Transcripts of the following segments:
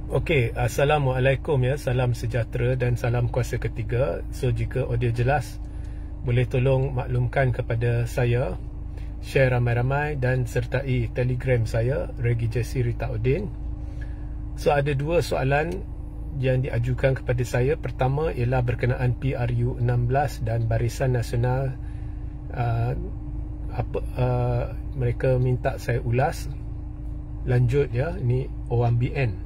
Okey, Assalamualaikum ya, salam sejahtera dan salam kuasa ketiga. So jika audio jelas, boleh tolong maklumkan kepada saya, share ramai-ramai dan sertai Telegram saya, Regi Jesse Rita Udin. So ada dua soalan yang diajukan kepada saya. Pertama ialah berkenaan PRU 16 dan Barisan Nasional. Mereka minta saya ulas lanjut ya, ini OMBN.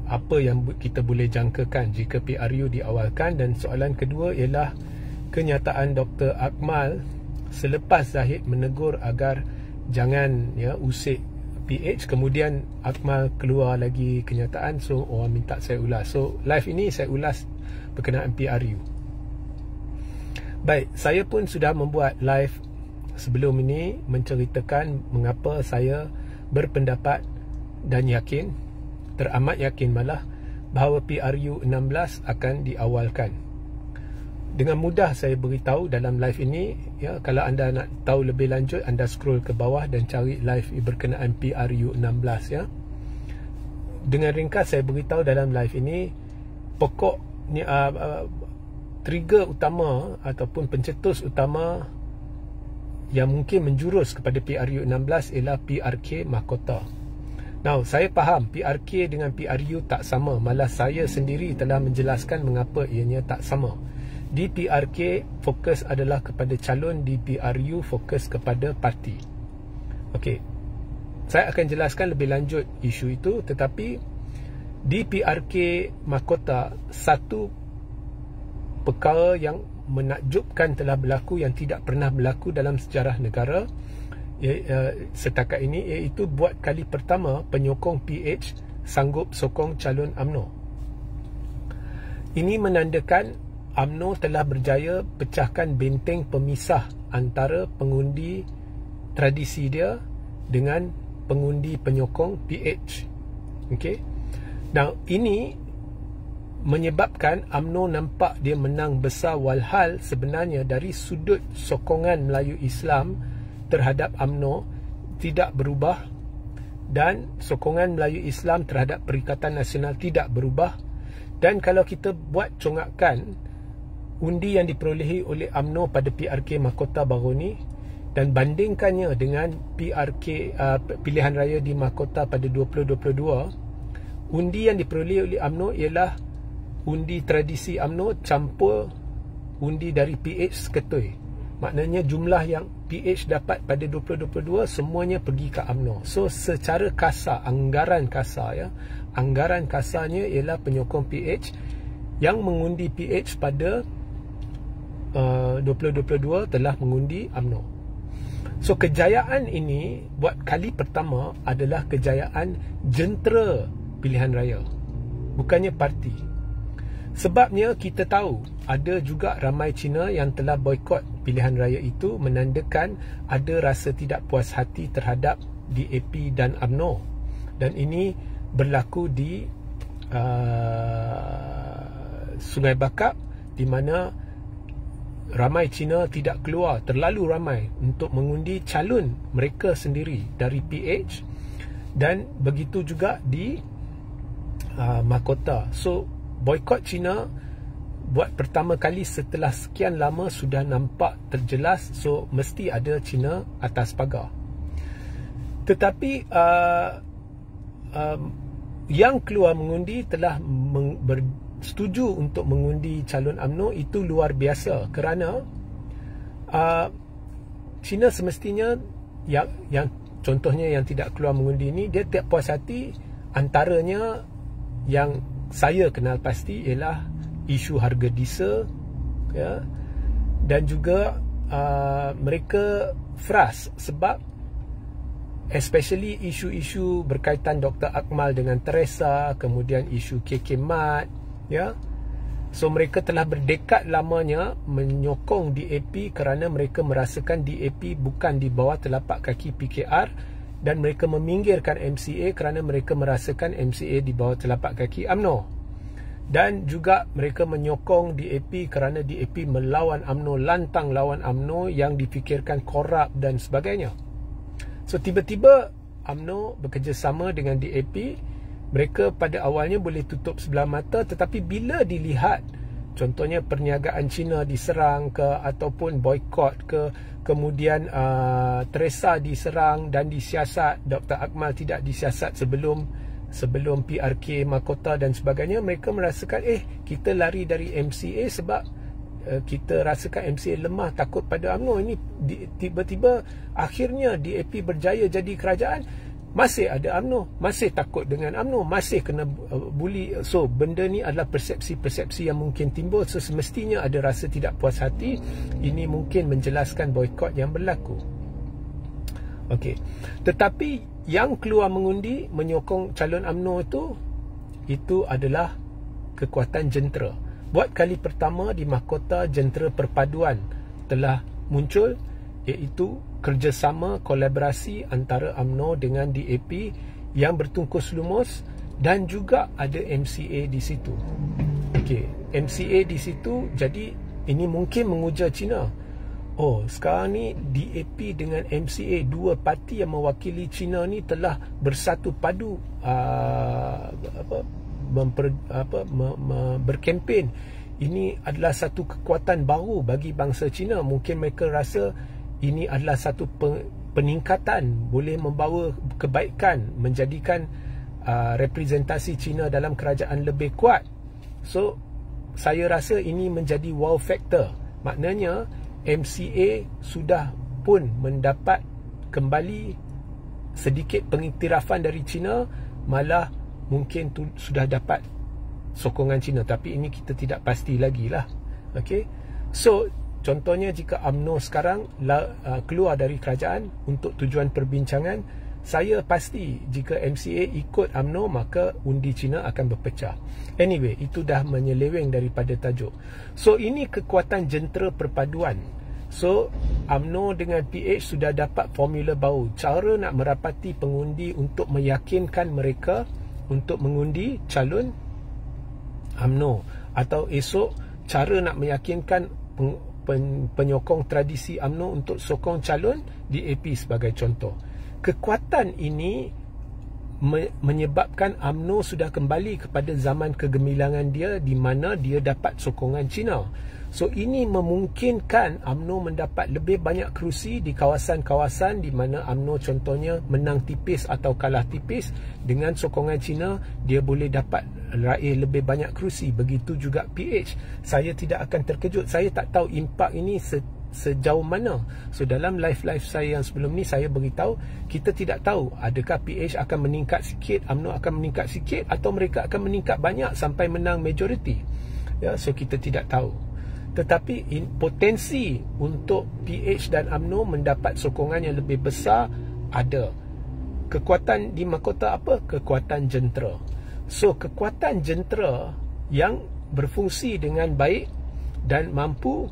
Apa yang kita boleh jangkakan jika PRU diawalkan, dan soalan kedua ialah kenyataan Dr. Akmal selepas Zahid menegur agar jangan usik PH, kemudian Akmal keluar lagi kenyataan, so orang minta saya ulas. So live ini saya ulas berkenaan PRU. Baik, saya pun sudah membuat live sebelum ini menceritakan mengapa saya berpendapat dan yakin, teramat yakin malah, bahawa PRU 16 akan diawalkan. Dengan mudah saya beritahu dalam live ini ya. Kalau anda nak tahu lebih lanjut, anda scroll ke bawah dan cari live berkenaan PRU 16 ya. Dengan ringkas saya beritahu dalam live ini, pokok ni trigger utama ataupun pencetus utama yang mungkin menjurus kepada PRU 16 ialah PRK Mahkota. Now, saya faham PRK dengan PRU tak sama. Malah saya sendiri telah menjelaskan mengapa ianya tak sama. Di PRK fokus adalah kepada calon, di PRU fokus kepada parti. Okey, saya akan jelaskan lebih lanjut isu itu. Tetapi di PRK Mahkota, satu perkara yang menakjubkan telah berlaku, yang tidak pernah berlaku dalam sejarah negara setakat ini, iaitu buat kali pertama penyokong PH sanggup sokong calon UMNO. Ini menandakan UMNO telah berjaya pecahkan benteng pemisah antara pengundi tradisi dia dengan pengundi penyokong PH. Okey. Now, ini menyebabkan UMNO nampak dia menang besar, walhal sebenarnya dari sudut sokongan Melayu Islam terhadap UMNO tidak berubah, dan sokongan Melayu Islam terhadap Perikatan Nasional tidak berubah. Dan kalau kita buat congakkan undi yang diperolehi oleh UMNO pada PRK Mahkota baru ni dan bandingkannya dengan PRK pilihan raya di Mahkota pada 2022, undi yang diperolehi oleh UMNO ialah undi tradisi UMNO campur undi dari PH seketui. Maknanya jumlah yang PH dapat pada 2022 semuanya pergi ke UMNO. So secara kasar, anggaran kasar ya, anggaran kasarnya ialah penyokong PH yang mengundi PH pada 2022 telah mengundi UMNO. So kejayaan ini buat kali pertama adalah kejayaan jentera pilihan raya, bukannya parti. Sebabnya kita tahu ada juga ramai Cina yang telah boikot pilihan raya itu, menandakan ada rasa tidak puas hati terhadap DAP dan UMNO. Dan ini berlaku di Sungai Bakap, di mana ramai Cina tidak keluar, terlalu ramai, untuk mengundi calon mereka sendiri dari PH, dan begitu juga di Mahkota. So boikot Cina buat pertama kali setelah sekian lama sudah nampak terjelas. So mesti ada Cina atas pagar. Tetapi yang keluar mengundi telah bersetuju untuk mengundi calon UMNO. Itu luar biasa, kerana Cina semestinya yang contohnya yang tidak keluar mengundi ini, dia tak puas hati. Antaranya yang saya kenal pasti ialah isu harga diesel ya, dan juga mereka frust sebab especially isu-isu berkaitan Dr. Akmal dengan Teresa, kemudian isu KK Mat ya. So mereka telah berdekat lamanya menyokong DAP kerana mereka merasakan DAP bukan di bawah telapak kaki PKR, dan mereka meminggirkan MCA kerana mereka merasakan MCA di bawah telapak kaki UMNO. Dan juga mereka menyokong DAP kerana DAP melawan UMNO, lantang lawan UMNO yang difikirkan korup dan sebagainya. So tiba-tiba UMNO bekerjasama dengan DAP. Mereka pada awalnya boleh tutup sebelah mata, tetapi bila dilihat contohnya perniagaan China diserang ke, ataupun boikot ke, kemudian Teresa diserang dan disiasat, Dr. Akmal tidak disiasat sebelum PRK mahkota dan sebagainya, mereka merasakan kita lari dari MCA sebab kita rasakan MCA lemah, takut pada UMNO. Ini tiba-tiba akhirnya DAP berjaya jadi kerajaan, masih ada UMNO, masih takut dengan UMNO, masih kena bully. So benda ni adalah persepsi-persepsi yang mungkin timbul. So semestinya ada rasa tidak puas hati. Ini mungkin menjelaskan boikot yang berlaku. Okey. Tetapi yang keluar mengundi menyokong calon UMNO itu adalah kekuatan jentera. Buat kali pertama di mahkota, jentera perpaduan telah muncul, iaitu kerjasama kolaborasi antara UMNO dengan DAP yang bertungkus lumus, dan juga ada MCA di situ. Okey, MCA di situ, jadi ini mungkin mengujar China. Oh, sekarang ni DAP dengan MCA, dua parti yang mewakili China ni telah bersatu padu berkempen. Ini adalah satu kekuatan baru bagi bangsa China. Mungkin mereka rasa ini adalah satu peningkatan, boleh membawa kebaikan, menjadikan representasi China dalam kerajaan lebih kuat. So saya rasa ini menjadi wow factor. Maknanya MCA sudah pun mendapat kembali sedikit pengiktirafan dari China, malah mungkin sudah dapat sokongan China, tapi ini kita tidak pasti lagi lah. Okay? So contohnya jika UMNO sekarang keluar dari kerajaan untuk tujuan perbincangan, saya pasti jika MCA ikut UMNO, maka undi China akan berpecah. Anyway, itu dah menyeleweng daripada tajuk. So ini kekuatan jentera perpaduan. So UMNO dengan PH sudah dapat formula baru, cara nak merapati pengundi untuk meyakinkan mereka untuk mengundi calon UMNO, atau esok cara nak meyakinkan penyokong tradisi UMNO untuk sokong calon DAP sebagai contoh. Kekuatan ini menyebabkan UMNO sudah kembali kepada zaman kegemilangan dia, di mana dia dapat sokongan China. So ini memungkinkan UMNO mendapat lebih banyak kerusi di kawasan-kawasan di mana UMNO contohnya menang tipis atau kalah tipis. Dengan sokongan China, dia boleh dapat raih lebih banyak kerusi. Begitu juga PH. Saya tidak akan terkejut, saya tak tahu impak ini sejauh mana. So dalam live saya yang sebelum ni, saya beritahu kita tidak tahu adakah PH akan meningkat sikit, UMNO akan meningkat sikit, atau mereka akan meningkat banyak sampai menang majoriti. Ya, so kita tidak tahu. Tetapi potensi untuk PH dan UMNO mendapat sokongan yang lebih besar ada. Kekuatan di mahkota apa? Kekuatan jentera. So kekuatan jentera yang berfungsi dengan baik dan mampu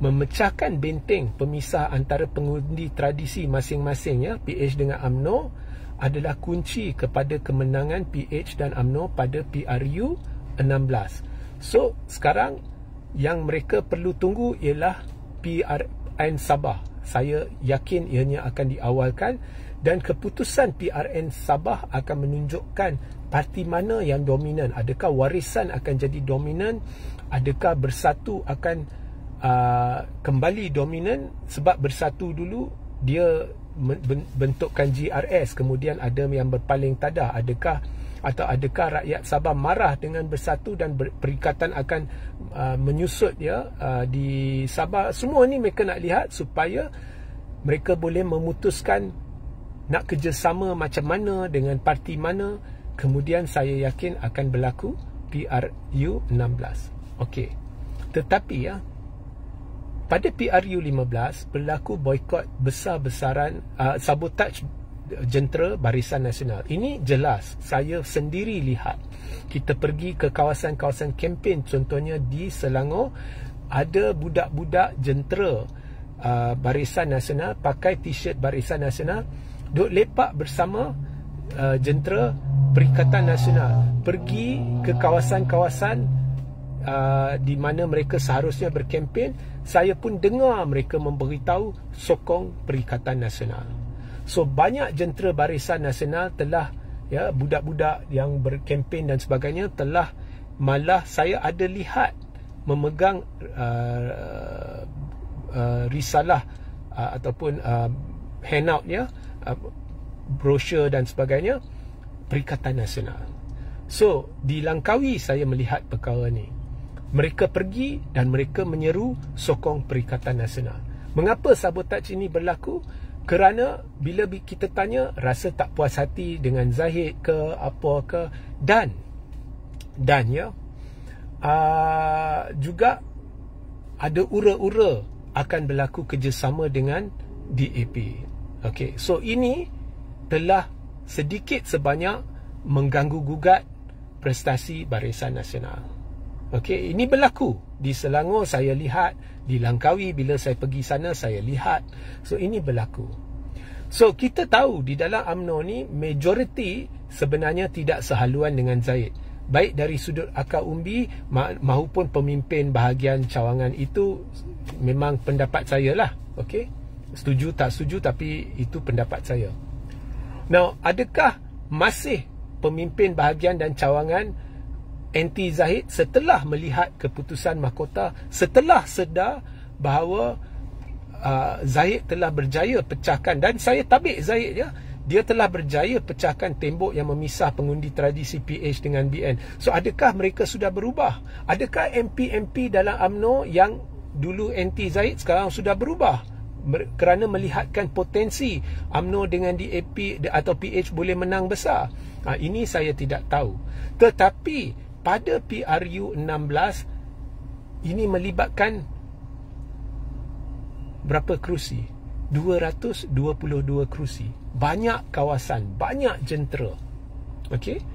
memecahkan benteng pemisah antara pengundi tradisi masing-masing, ya, PH dengan UMNO, adalah kunci kepada kemenangan PH dan UMNO pada PRU 16. So sekarang yang mereka perlu tunggu ialah PRN Sabah. Saya yakin ianya akan diawalkan, dan keputusan PRN Sabah akan menunjukkan parti mana yang dominan. Adakah Warisan akan jadi dominan? Adakah Bersatu akan kembali dominan? Sebab Bersatu dulu dia bentukkan GRS, kemudian ada yang berpaling tadah. Adakah rakyat Sabah marah dengan Bersatu dan perikatan akan menyusut, ya, di Sabah? Semua ni mereka nak lihat supaya mereka boleh memutuskan nak kerjasama macam mana dengan parti mana. Kemudian saya yakin akan berlaku PRU 16. Okey. Tetapi ya, pada PRU 15 berlaku boikot besar-besaran, sabotaj jentera Barisan Nasional. Ini jelas, saya sendiri lihat. Kita pergi ke kawasan-kawasan kempen, contohnya di Selangor, ada budak-budak jentera Barisan Nasional pakai t-shirt Barisan Nasional, duk lepak bersama jentera Perikatan Nasional, pergi ke kawasan-kawasan di mana mereka seharusnya berkempen. Saya pun dengar mereka memberitahu sokong Perikatan Nasional. So banyak jentera Barisan Nasional telah, ya, budak-budak yang berkempen dan sebagainya telah, malah saya ada lihat memegang risalah ataupun handout, ya, brosur dan sebagainya Perikatan Nasional. So di Langkawi saya melihat perkara ni. Mereka pergi dan mereka menyeru sokong Perikatan Nasional. Mengapa sabotaj ini berlaku? Kerana bila kita tanya, rasa tak puas hati dengan Zahid ke apa ke, dan ya, juga ada ura-ura akan berlaku kerjasama dengan DAP. Okey, so ini telah sedikit sebanyak mengganggu gugat prestasi Barisan Nasional. Okey, ini berlaku di Selangor, saya lihat, di Langkawi bila saya pergi sana saya lihat. So ini berlaku. So kita tahu di dalam UMNO ni majoriti sebenarnya tidak sehaluan dengan Zahid, baik dari sudut akar umbi maupun pemimpin bahagian cawangan. Itu memang pendapat saya lah. Okey, setuju tak setuju, tapi itu pendapat saya. Now, adakah masih pemimpin bahagian dan cawangan anti Zahid setelah melihat keputusan mahkota, setelah sedar bahawa Zahid telah berjaya pecahkan, dan saya tabik Zahid, ya, dia telah berjaya pecahkan tembok yang memisah pengundi tradisi PH dengan BN. So adakah mereka sudah berubah? Adakah MP-MP dalam UMNO yang dulu anti Zahid sekarang sudah berubah kerana melihatkan potensi UMNO dengan DAP atau PH boleh menang besar? Ini saya tidak tahu. Tetapi pada PRU 16 ini melibatkan berapa kerusi? 222 kerusi. Banyak kawasan, banyak jentera. Okey.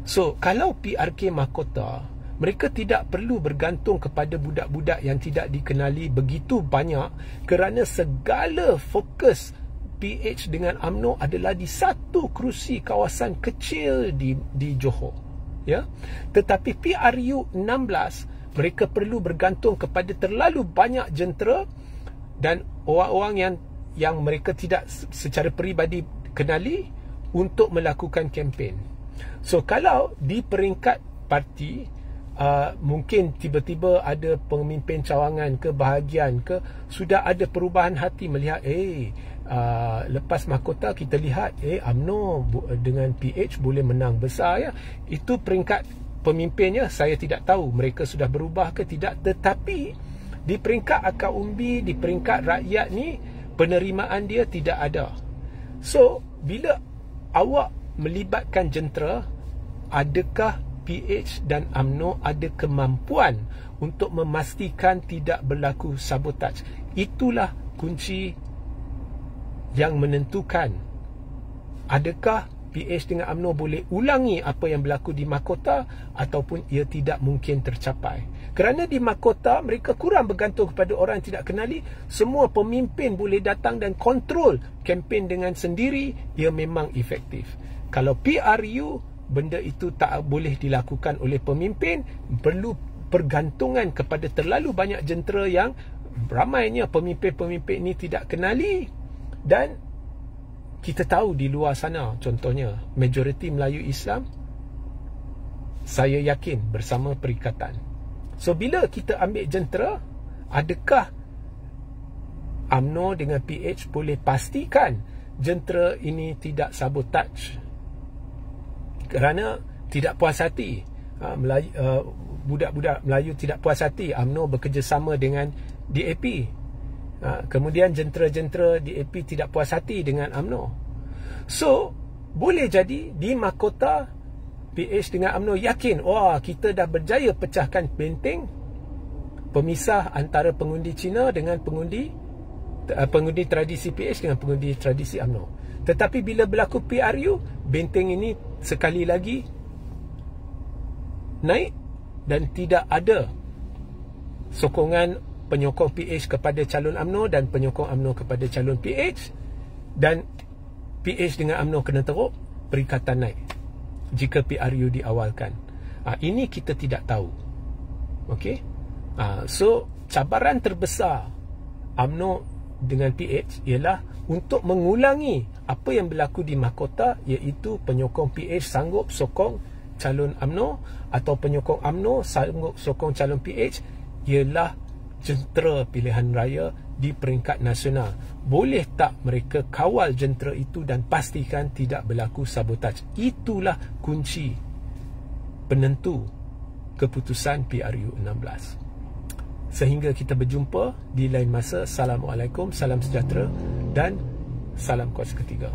So kalau PRK mahkota, mereka tidak perlu bergantung kepada budak-budak yang tidak dikenali begitu banyak, kerana segala fokus PH dengan UMNO adalah di satu kerusi kawasan kecil di Johor, ya. Tetapi PRU 16 mereka perlu bergantung kepada terlalu banyak jentera dan orang-orang yang mereka tidak secara peribadi kenali untuk melakukan kempen. So kalau di peringkat parti, mungkin tiba-tiba ada pemimpin cawangan ke bahagian ke sudah ada perubahan hati melihat, lepas mahkota kita lihat UMNO dengan PH boleh menang besar, ya. Itu peringkat pemimpinnya, saya tidak tahu mereka sudah berubah ke tidak. Tetapi di peringkat akar umbi, di peringkat rakyat ni, penerimaan dia tidak ada. So bila awak melibatkan jentera, adakah PH dan UMNO ada kemampuan untuk memastikan tidak berlaku sabotaj? Itulah kunci yang menentukan adakah PH dengan UMNO boleh ulangi apa yang berlaku di mahkota ataupun ia tidak mungkin tercapai. Kerana di mahkota mereka kurang bergantung kepada orang yang tidak kenali. Semua pemimpin boleh datang dan kontrol kempen dengan sendiri, ia memang efektif. Kalau PRU, benda itu tak boleh dilakukan oleh pemimpin, perlu pergantungan kepada terlalu banyak jentera yang ramainya pemimpin-pemimpin ini tidak kenali. Dan kita tahu di luar sana, contohnya majoriti Melayu Islam, saya yakin bersama perikatan. So bila kita ambil jentera, adakah UMNO dengan PH boleh pastikan jentera ini tidak sabotaj kerana tidak puas hati? Budak-budak Melayu tidak puas hati UMNO bekerjasama dengan DAP. Kemudian jentera-jentera DAP tidak puas hati dengan UMNO. So boleh jadi di mahkota PH dengan UMNO yakin, wah, kita dah berjaya pecahkan benteng pemisah antara pengundi Cina dengan pengundi tradisi PH dengan pengundi tradisi UMNO. Tetapi bila berlaku PRU, benteng ini sekali lagi naik dan tidak ada sokongan penyokong PH kepada calon UMNO dan penyokong UMNO kepada calon PH, dan PH dengan UMNO kena teruk, perikatan naik jika PRU diawalkan. Ini kita tidak tahu. Okey. So cabaran terbesar UMNO dengan PH ialah untuk mengulangi apa yang berlaku di mahkota, iaitu penyokong PH sanggup sokong calon UMNO atau penyokong UMNO sanggup sokong calon PH, ialah jentera pilihan raya di peringkat nasional. Boleh tak mereka kawal jentera itu dan pastikan tidak berlaku sabotaj? Itulah kunci penentu keputusan PRU 16. Sehingga kita berjumpa di lain masa. Assalamualaikum, salam sejahtera dan salam kuasa ketiga.